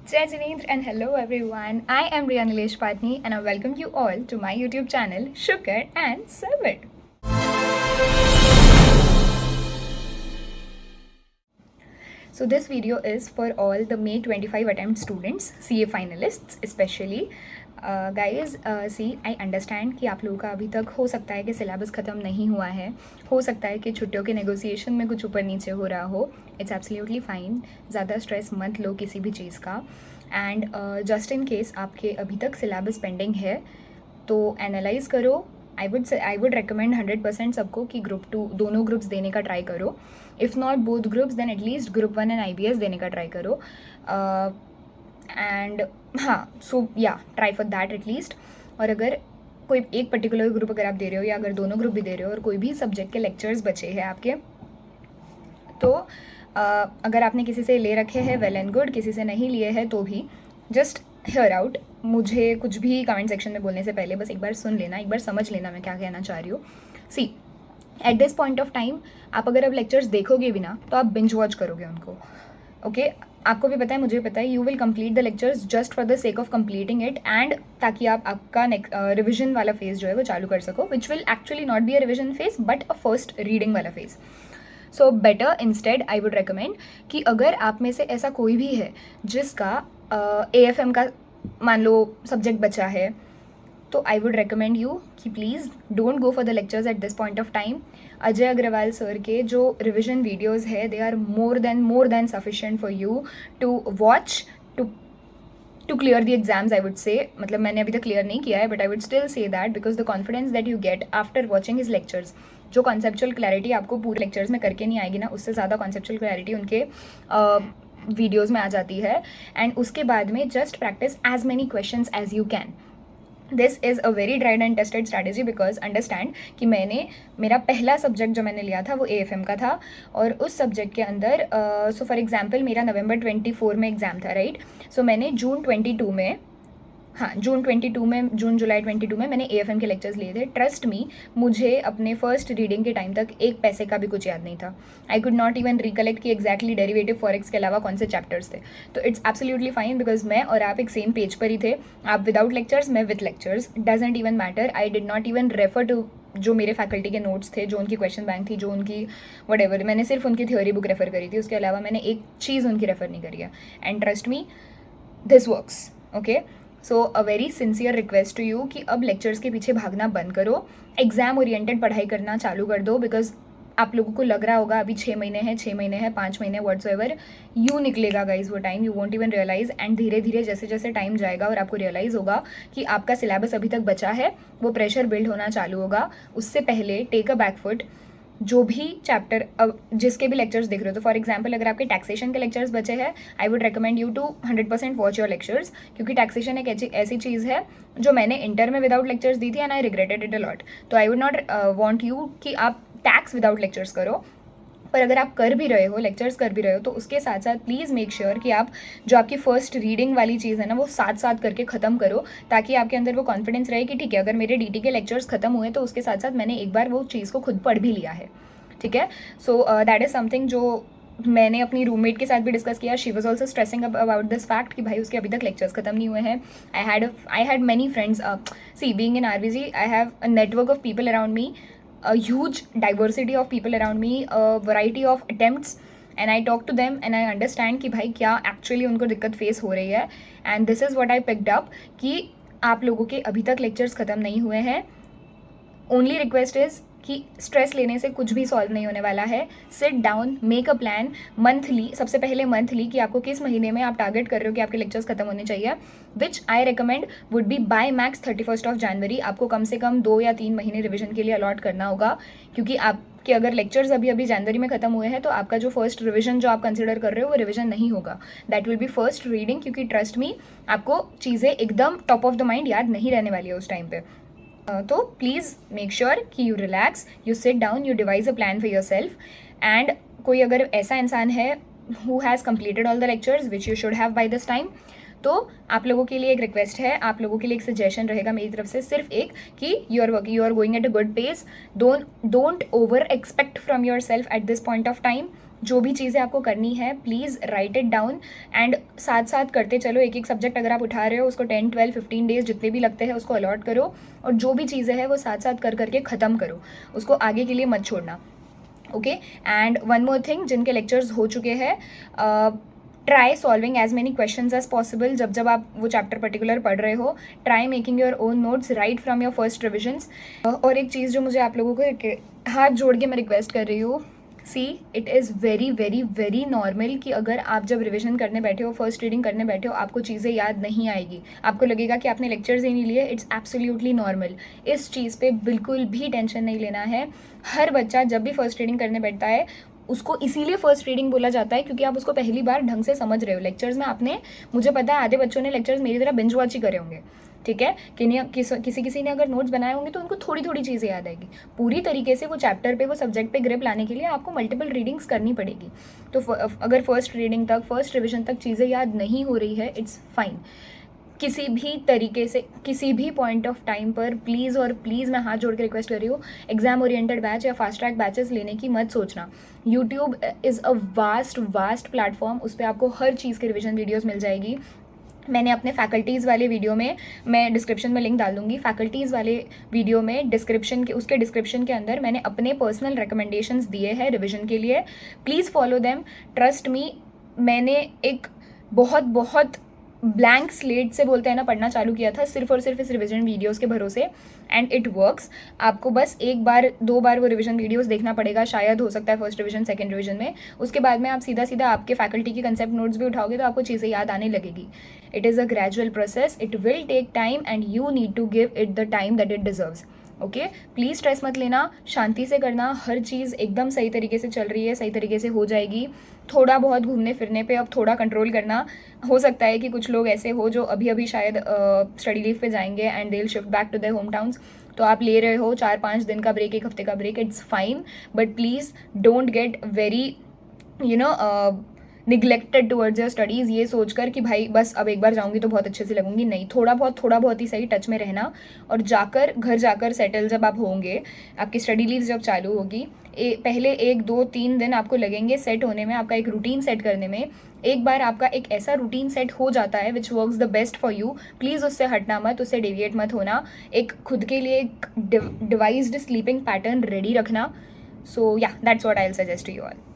Jai Janendra and hello everyone. I am Riya Nilesh Patni and I welcome you all to my YouTube channel Shukar and Sabir. So this video is for all the May 25 attempt students, CA finalists especially. Guys see I understand कि आप लोगों का अभी तक हो सकता है कि सिलेबस ख़त्म नहीं हुआ है, हो सकता है कि छुट्टियों के नेगोशिएशन में कुछ ऊपर नीचे हो रहा हो. It's absolutely fine. ज़्यादा स्ट्रेस मत लो किसी भी चीज़ का. एंड जस्ट इन केस आपके अभी तक सिलेबस पेंडिंग है तो एनालाइज करो. आई वुड रिकमेंड 100% सबको कि ग्रुप 2 दोनों ग्रुप्स देने का ट्राई करो. If not both groups then at least group 1 and IBS देने का ट्राई करो. एंड हाँ, सो या ट्राई फॉर दैट एटलीस्ट. और अगर कोई एक पर्टिकुलर ग्रुप अगर आप दे रहे हो या अगर दोनों ग्रुप भी दे रहे हो और कोई भी सब्जेक्ट के लेक्चर्स बचे हैं आपके, तो अगर आपने किसी से ले रखे हैं वेल एंड गुड, किसी से नहीं लिए हैं तो भी जस्ट हियर आउट. मुझे कुछ भी कमेंट सेक्शन में बोलने से पहले बस एक बार सुन लेना, एक बार समझ लेना मैं क्या कहना चाह रही हूँ. See, at this point of time आप अगर अब लेक्चर्स देखोगे भी ना तो आप बिंज वॉच करोगे उनको. ओके आपको भी पता है, मुझे भी पता है, you will complete the lectures just for the sake of completing it and ताकि आप आपका रिविजन वाला फेज जो है वो चालू कर सको, which will actually not be a revision phase but a first reading वाला phase. So better instead I would recommend कि अगर आप में से ऐसा कोई भी है जिसका AFM का मान लो सब्जेक्ट बचा है, तो आई वुड रिकमेंड यू कि please don't go for the lectures at this point of time. Ajay Agarwal sir के जो रिविजन वीडियोज़ है they are more than sufficient for you to watch to clear the exams. I would say, मतलब मैंने अभी तक क्लियर नहीं किया है but I would still say that because the confidence that you get after watching his lectures, जो conceptual clarity आपको पूरे लेक्चर्स में करके नहीं आएगी ना, उससे ज़्यादा कॉन्सेप्चुअल क्लैरिटी उनके वीडियोज़ में आ जाती है. एंड उसके बाद में just practice as many questions as you can. This is a very tried and tested strategy because understand कि मेरा पहला सब्जेक्ट जो मैंने लिया था वो AFM का था और उस सब्जेक्ट के अंदर सो फॉर एग्जांपल मेरा नवंबर 24 में एग्ज़ाम था, राइट. सो मैंने जून 22 में, हाँ जून जुलाई 22 में मैंने AFM के लेक्चर्स लिए थे. ट्रस्ट मी, मुझे अपने फर्स्ट रीडिंग के टाइम तक एक पैसे का भी कुछ याद नहीं था. I could not even recollect कि एग्जैक्टली डेरिवेटिव फॉरेक्स के अलावा कौन से चैप्टर्स थे. तो इट्स एब्सोल्युटली फाइन बिकॉज मैं और आप एक सेम पेज पर ही थे. आप विदाउट लेक्चर्स, मैं with lectures. Doesn't even matter. I did not even refer to जो मेरे फैकल्टी के नोट्स थे, जो उनकी क्वेश्चन बैंक थी, जो उनकी वट मैंने सिर्फ उनकी थ्योरी बुक रेफर करी थी. उसके अलावा मैंने एक चीज़ उनकी रेफर नहीं करी है. And trust me, this works. Okay, so a very sincere request to you कि अब लेक्चर्स के पीछे भागना बंद करो, एग्जाम ओरिएंटेड पढ़ाई करना चालू कर दो. बिकॉज आप लोगों को लग रहा होगा अभी 6 महीने हैं, 5 महीने, व्हाट्सएवर, यूँ निकलेगा गाइज वो time, you won't even realise. एंड धीरे धीरे जैसे जैसे टाइम जाएगा और आपको रियलाइज़ होगा कि आपका सिलेबस अभी तक बचा है, वो प्रेशर बिल्ड होना चालू होगा. उससे पहले टेक अ बैकफुट. जो भी चैप्टर अब जिसके भी लेक्चर्स देख रहे हो, तो फॉर एग्जांपल अगर आपके टैक्सेशन के लेक्चर्स बचे हैं, I would recommend you to 100% watch your lectures, क्योंकि टैक्सेशन एक ऐसी चीज़ है जो मैंने इंटर में विदाउट लेक्चर्स दी थी and I regretted it a lot. तो I would not want you कि आप टैक्स विदाउट लेक्चर्स करो. पर अगर आप कर भी रहे हो, लेक्चर्स कर भी रहे हो, तो उसके साथ साथ प्लीज़ मेक श्योर कि आप जो आपकी फर्स्ट रीडिंग वाली चीज़ है ना वो साथ साथ करके ख़त्म करो, ताकि आपके अंदर वो कॉन्फिडेंस रहे कि ठीक है, अगर मेरे DT के लेक्चर्स खत्म हुए तो उसके साथ साथ मैंने एक बार वो चीज़ को खुद पढ़ भी लिया है. ठीक है. सो दैट इज़ समथिंग जो मैंने अपनी रूममेट के साथ भी डिस्कस किया. She was also stressing about this fact कि भाई उसके अभी तक लेक्चर्स खत्म नहीं हुए हैं. I had many friends. See, being in RVG, I have a network of people around me, a huge diversity of people around me, a variety of attempts, and I talk to them and I understand कि भाई क्या actually उनको दिक्कत face हो रही है. and this is what I picked up कि आप लोगों के अभी तक लेक्चर्स ख़त्म नहीं हुए हैं. ओनली रिक्वेस्ट इज़ कि स्ट्रेस लेने से कुछ भी सॉल्व नहीं होने वाला है. Sit down, make a plan monthly. सबसे पहले मंथली कि आपको किस महीने में आप टारगेट कर रहे हो कि आपके लेक्चर्स खत्म होने चाहिए, which I recommend would be by max 31 of January. आपको कम से कम 2 या 3 महीने रिविजन के लिए अलॉट करना होगा, क्योंकि आपके अगर लेक्चर्स अभी जनवरी में खत्म हुए हैं तो आपका जो फर्स्ट रिविजन जो आप कंसिडर कर रहे हो वो रिविजन नहीं होगा. That will be first reading, क्योंकि ट्रस्ट मी आपको चीज़ें एकदम टॉप ऑफ द माइंड याद नहीं रहने वाली है उस टाइम पे. तो प्लीज़ मेक श्योर कि you relax, you sit down, you devise a plan for yourself. And कोई अगर ऐसा इंसान है who has completed all the lectures which you should have by this time, तो आप लोगों के लिए एक रिक्वेस्ट है, आप लोगों के लिए एक सजेशन रहेगा मेरी तरफ से, सिर्फ एक कि you are going at a good pace. Don't over expect from yourself at this point of time. जो भी चीज़ें आपको करनी है please write it down and साथ साथ करते चलो। एक एक सब्जेक्ट अगर आप उठा रहे हो उसको 10, 12, 15 डेज जितने भी लगते हैं उसको अलॉट करो, और जो भी चीज़ें हैं वो साथ साथ कर करके ख़त्म करो, उसको आगे के लिए मत छोड़ना। Okay, and one more thing, जिनके लेक्चर्स हो चुके हैं, try solving as many questions as possible. जब जब आप वो चैप्टर पर्टिकुलर पढ़ रहे हो, try making your own notes right from your first revisions. और एक चीज़ जो मुझे आप लोगों को हाथ जोड़ के मैं रिक्वेस्ट कर रही हूँ, see it is very very very normal कि अगर आप जब रिविजन करने बैठे हो, फर्स्ट रीडिंग करने बैठे हो, आपको चीज़ें याद नहीं आएगी, आपको लगेगा कि आपने लेक्चर्स ही नहीं लिए। इट्स एब्सोल्युटली नॉर्मल, इस चीज़ पे बिल्कुल भी टेंशन नहीं लेना है। हर बच्चा जब भी फर्स्ट रीडिंग करने बैठता है, उसको इसीलिए फर्स्ट रीडिंग बोला जाता है क्योंकि आप उसको पहली बार ढंग से समझ रहे हो। लेक्चर्स में आपने, मुझे पता है आधे बच्चों ने लेक्चर्स मेरी तरह बिंज वॉच ही करे होंगे, ठीक है, किसी ने अगर नोट्स बनाए होंगे तो उनको थोड़ी थोड़ी चीज़ें याद आएगी। पूरी तरीके से वो चैप्टर पे, वो सब्जेक्ट पे ग्रिप लाने के लिए आपको मल्टीपल रीडिंग्स करनी पड़ेगी। तो अगर फर्स्ट रीडिंग तक, फर्स्ट रिविजन तक चीज़ें याद नहीं हो रही है, इट्स फाइन। किसी भी तरीके से, किसी भी पॉइंट ऑफ टाइम पर प्लीज़ और प्लीज़ मैं हाथ जोड़ के रिक्वेस्ट कर रही हूँ, एग्जाम ओरिएंटेड बैच या फास्ट ट्रैक बैचेस लेने की मत सोचना। YouTube is a vast platform, उस पर आपको हर चीज़ के रिविजन वीडियोज़ मिल जाएगी। मैंने अपने फैकल्टीज़ वाले वीडियो में, मैं डिस्क्रिप्शन में लिंक डाल दूँगी, फैकल्टीज़ वाले वीडियो में उसके डिस्क्रिप्शन के अंदर मैंने अपने पर्सनल रिकमेंडेशंस दिए हैं रिविजन के लिए। Please follow them, trust me. मैंने एक बहुत ब्लैंक स्लेट से, बोलते हैं ना, पढ़ना चालू किया था सिर्फ और सिर्फ इस रिविजन वीडियोस के भरोसे, एंड इट वर्क्स। आपको बस एक बार 2 बार वो रिविजन वीडियोस देखना पड़ेगा, शायद हो सकता है फर्स्ट रिविजन, सेकंड रिविजन में। उसके बाद में आप सीधा आपके फैकल्टी की कंसेप्ट नोट्स भी उठाओगे तो आपको चीज़ें याद आने लगेगी। It is a gradual process, it will take time and you need to give it the time that it deserves. Okay, please stress मत लेना, शांति से करना। हर चीज़ एकदम सही तरीके से चल रही है, सही तरीके से हो जाएगी। थोड़ा बहुत घूमने फिरने पे अब थोड़ा कंट्रोल करना। हो सकता है कि कुछ लोग ऐसे हो जो अभी अभी शायद स्टडी लीव पे जाएंगे and they will shift back to their hometowns, तो आप ले रहे हो 4-5 दिन का ब्रेक, 1 हफ्ते का break, it's fine, but please don't get very neglected towards your studies, ये सोचकर कि भाई बस अब एक बार जाऊंगी तो बहुत अच्छे से लगूंगी। नहीं, थोड़ा बहुत ही सही टच में रहना, और घर जाकर सेटल जब आप होंगे, आपकी स्टडी लीव्स जब चालू होगी, पहले 1-2-3 दिन आपको लगेंगे सेट होने में, आपका एक रूटीन सेट करने में। एक बार आपका एक ऐसा रूटीन सेट हो जाता है which works the best for you, please उससे हटना मत, उससे डेविएट मत होना। एक खुद के लिए एक डिवाइस्ड स्लीपिंग पैटर्न रेडी रखना। So yeah, that's what I will suggest to you all.